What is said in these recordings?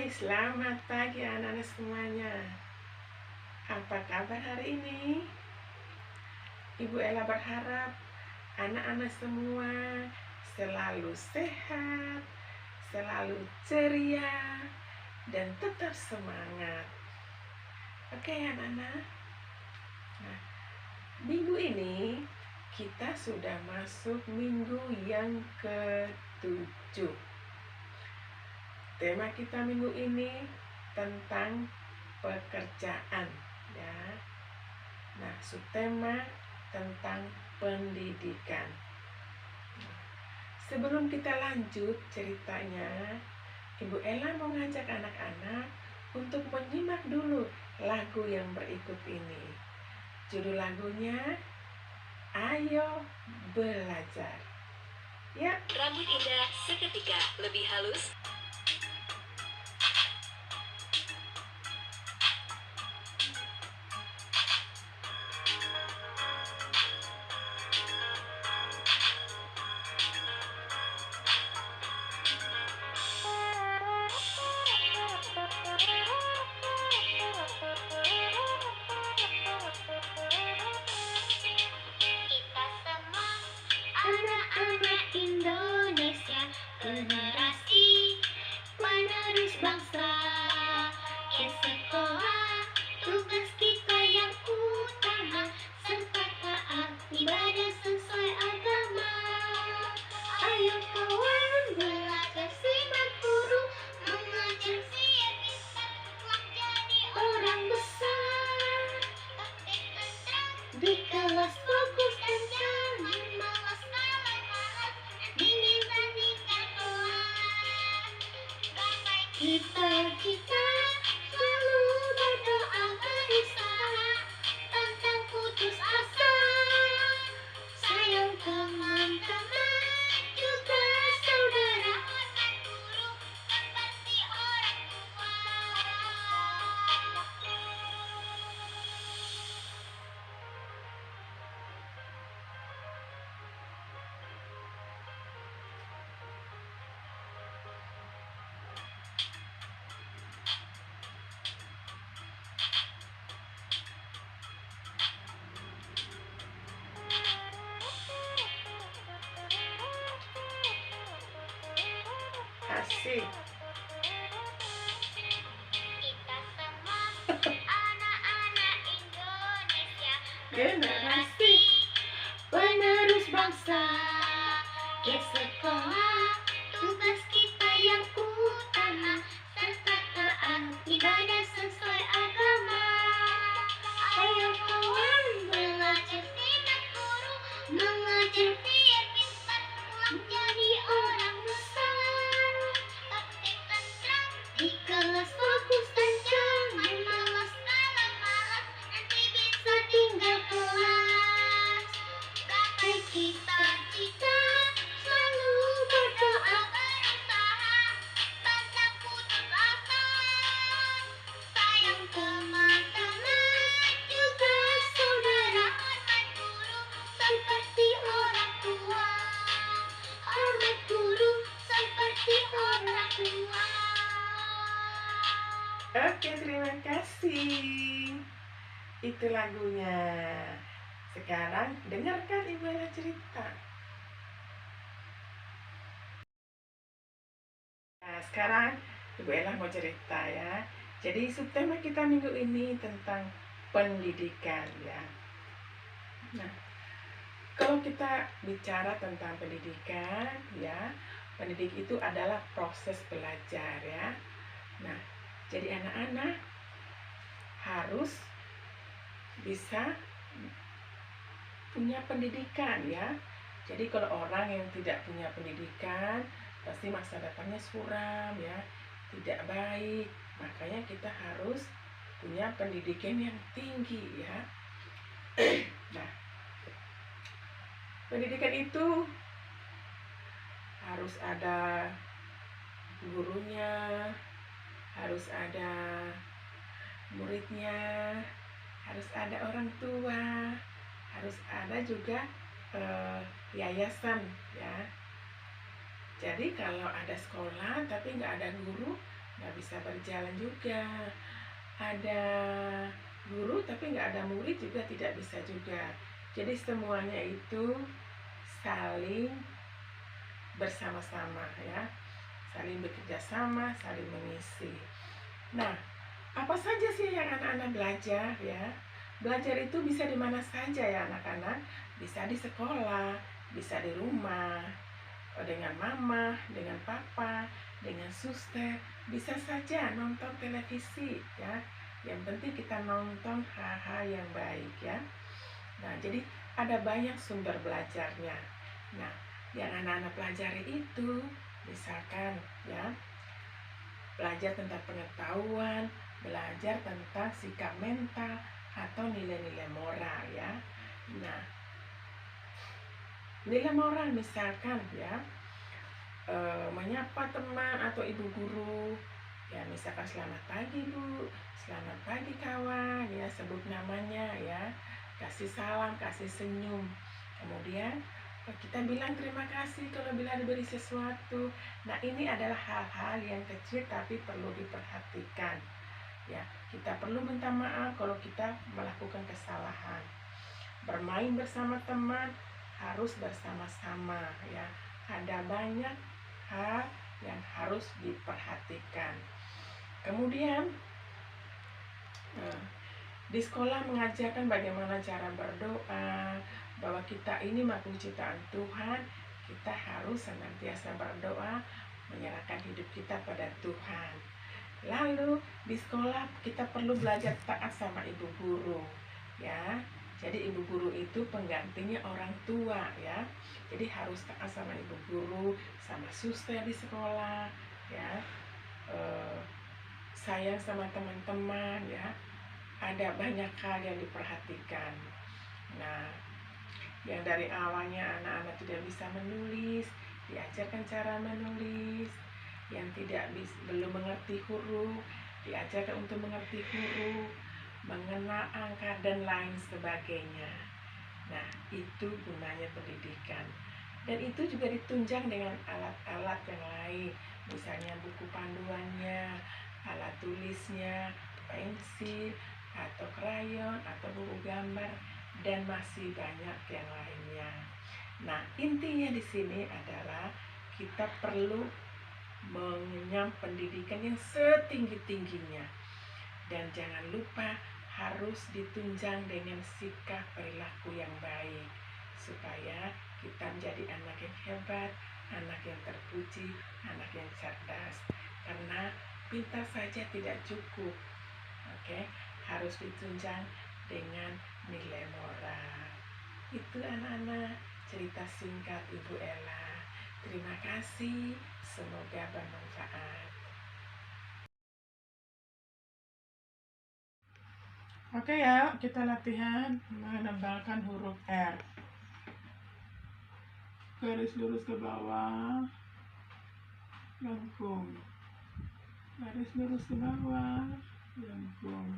Selamat pagi anak-anak semuanya. Apa kabar hari ini? Ibu Ella berharap anak-anak semua selalu sehat, selalu ceria, dan tetap semangat. Oke anak-anak. Nah, minggu ini kita sudah masuk minggu yang ke-7. Tema kita minggu ini tentang pekerjaan, ya. Nah, subtema tentang pendidikan. Sebelum kita lanjut ceritanya, Ibu Ella mau ngajak anak-anak untuk menyimak dulu lagu yang berikut ini. Judul lagunya Ayo Belajar. Ya. Rambut indah seketika lebih halus. Anak-anak Indonesia, generasi penerus bangsa. Ke sekolah, tugas kita yang utama, serta taat ibadah sesuai agama. Ayo kawan belajar, simak guru mengajar, siap pintar kelak jadi orang besar. Di kelas fokus dan jangan malas. Kita selalu berdoa, berusaha, pantang putus asa. Sayang teman-teman, juga saudara, hormat guru, seperti orang tua. Asik. Kita semua anak-anak Indonesia, Generasi penerus bangsa. Ke sekolah, tugas kita yang utama, serta taat ibadah sesuai agama. Ayo kawan belajar, simak guru mengajar, biar pintar kelak jadi orang besar. Praktik tentram di kelas, fokus dan jangan malas. Kalau malas nanti bisa tinggal kelas. Gapai cita-cita, selalu berdoa, berusaha, pantang putus asa. Sayang teman-teman, juga saudara, hormat guru, seperti orang tua. Hormat guru, seperti orang tua. Oke, terima kasih. Itu lagunya. Sekarang dengarkan Ibu Ella cerita. Nah, sekarang Ibu Ella mau cerita ya. Jadi subtema kita minggu ini tentang pendidikan ya. Nah, kalau kita bicara tentang pendidikan ya, pendidik itu adalah proses belajar ya. Nah, jadi anak-anak harus bisa punya pendidikan ya. Jadi kalau orang yang tidak punya pendidikan, pasti masa depannya suram ya, tidak baik. Makanya kita harus punya pendidikan yang tinggi ya. Nah, pendidikan itu harus ada gurunya, harus ada muridnya, harus ada orang tua, harus ada juga yayasan ya. Jadi kalau ada sekolah tapi nggak ada guru, nggak bisa berjalan juga. Ada guru tapi nggak ada murid juga tidak bisa juga. Jadi semuanya itu saling bersama-sama ya, saling bekerja sama, saling mengisi. Nah, apa saja sih yang anak-anak belajar ya? Belajar itu bisa di mana saja ya anak-anak. Bisa di sekolah, bisa di rumah, dengan mama, dengan papa, dengan suster, bisa saja nonton televisi ya. Yang penting kita nonton hal-hal yang baik ya. Nah, jadi ada banyak sumber belajarnya. Nah, yang anak-anak pelajari itu misalkan ya, belajar tentang pengetahuan, belajar tentang sikap mental atau nilai-nilai moral ya. Nah, nilai moral misalkan ya, menyapa teman atau ibu guru ya, misalkan selamat pagi bu, selamat pagi kawan ya, sebut namanya ya, kasih salam, kasih senyum, kemudian kita bilang terima kasih kalau bila diberi sesuatu. Nah, ini adalah hal-hal yang kecil tapi perlu diperhatikan ya. Kita perlu minta maaf kalau kita melakukan kesalahan. Bermain bersama teman harus bersama-sama ya. Ada banyak hal yang harus diperhatikan. Kemudian di sekolah mengajarkan bagaimana cara berdoa, bahwa kita ini makhluk ciptaan Tuhan, kita harus senantiasa berdoa, menyerahkan hidup kita pada Tuhan. Lalu di sekolah kita perlu belajar taat sama ibu guru ya. Jadi ibu guru itu penggantinya orang tua ya. Jadi harus taat sama ibu guru, sama suster di sekolah ya. Sayang sama teman-teman ya. Ada banyak hal yang diperhatikan. Nah, yang dari awalnya anak-anak tidak bisa menulis, diajarkan cara menulis. Yang belum mengerti huruf, diajarkan untuk mengerti huruf, mengenal angka dan lain sebagainya. Nah, itu gunanya pendidikan. Dan itu juga ditunjang dengan alat-alat yang lain, misalnya buku panduannya, alat tulisnya, pensil, atau krayon, atau buku gambar, dan masih banyak yang lainnya. Nah, intinya di sini adalah kita perlu mengenyam pendidikan yang setinggi-tingginya. Dan jangan lupa harus ditunjang dengan sikap perilaku yang baik, supaya kita menjadi anak yang hebat, anak yang terpuji, anak yang cerdas. Karena pintar saja tidak cukup, oke? Harus ditunjang dengan nilai moral. Itu anak-anak cerita singkat Ibu Ella. Terima kasih, semoga bermanfaat. Oke ya, kita latihan menebalkan huruf R. Garis lurus ke bawah, lengkung. Garis lurus ke bawah, lengkung.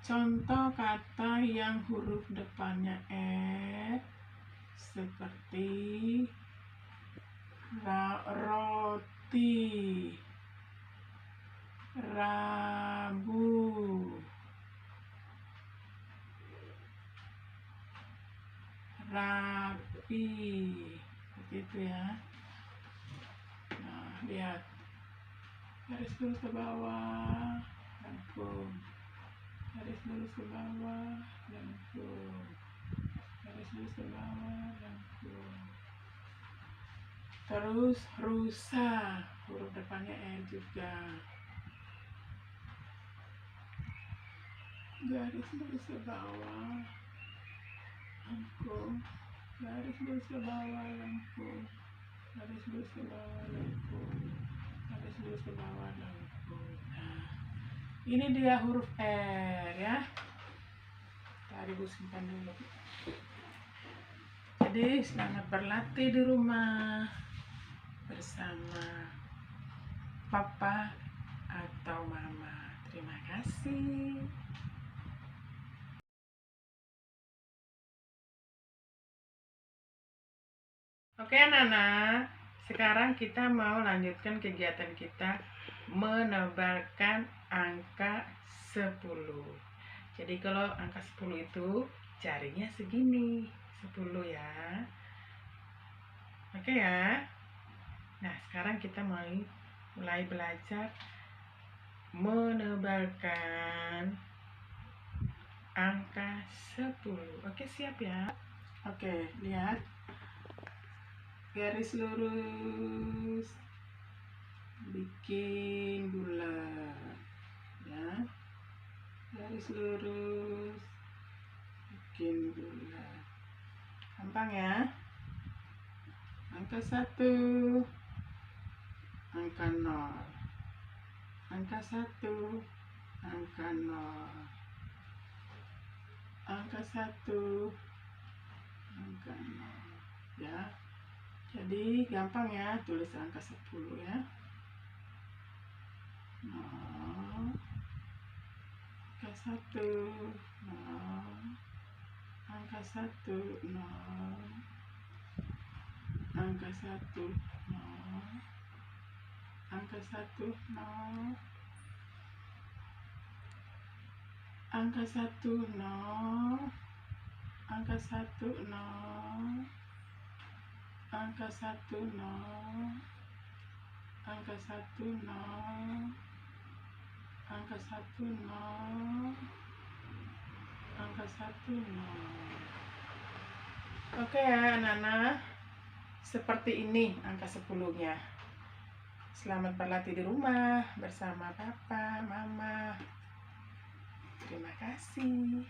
Contoh kata yang huruf depannya R seperti roti, rabu, rapi, begitu ya. Nah, lihat, garis lurus ke bawah, lengkung. Garis lurus ke bawah, lengkung. Garis lurus ke bawah, lengkung. Terus rusa, huruf depannya E juga. Garis lurus ke bawah, lengkung. Garis lurus ke bawah, lengkung. Garis lurus ke bawah, lengkung. Garis lurus ke bawah, lengkung. Nah, ini dia huruf R ya. Tadi Ibu simpan dulu. Jadi selamat berlatih di rumah bersama papa atau mama. Terima kasih. Oke anak-anak, sekarang kita mau lanjutkan kegiatan kita menebalkan angka 10. Jadi kalau angka 10 itu jarinya segini, 10 ya. Oke ya. Nah, sekarang kita mulai belajar menebalkan angka 10. Oke, siap ya? Oke, lihat. Garis lurus. Bikin bulat. Ya. Garis lurus. Bikin bulat. Gampang ya? Angka 1. Angka 0. Angka 1. Angka 0. Angka 1. Angka 0. Ya. Jadi gampang ya, tulis angka 10 ya. 0. Angka 1. 0. Angka 1. 0. Angka 1. 0. Angka 1. 0. Angka 1. 0. Angka 1. 0. Angka 1. 0. Angka 1. 0. Angka 1. 0. Angka 1. 0. Oke ya anak-anak, seperti ini angka 10-nya. Selamat berlatih di rumah bersama papa, mama. Terima kasih.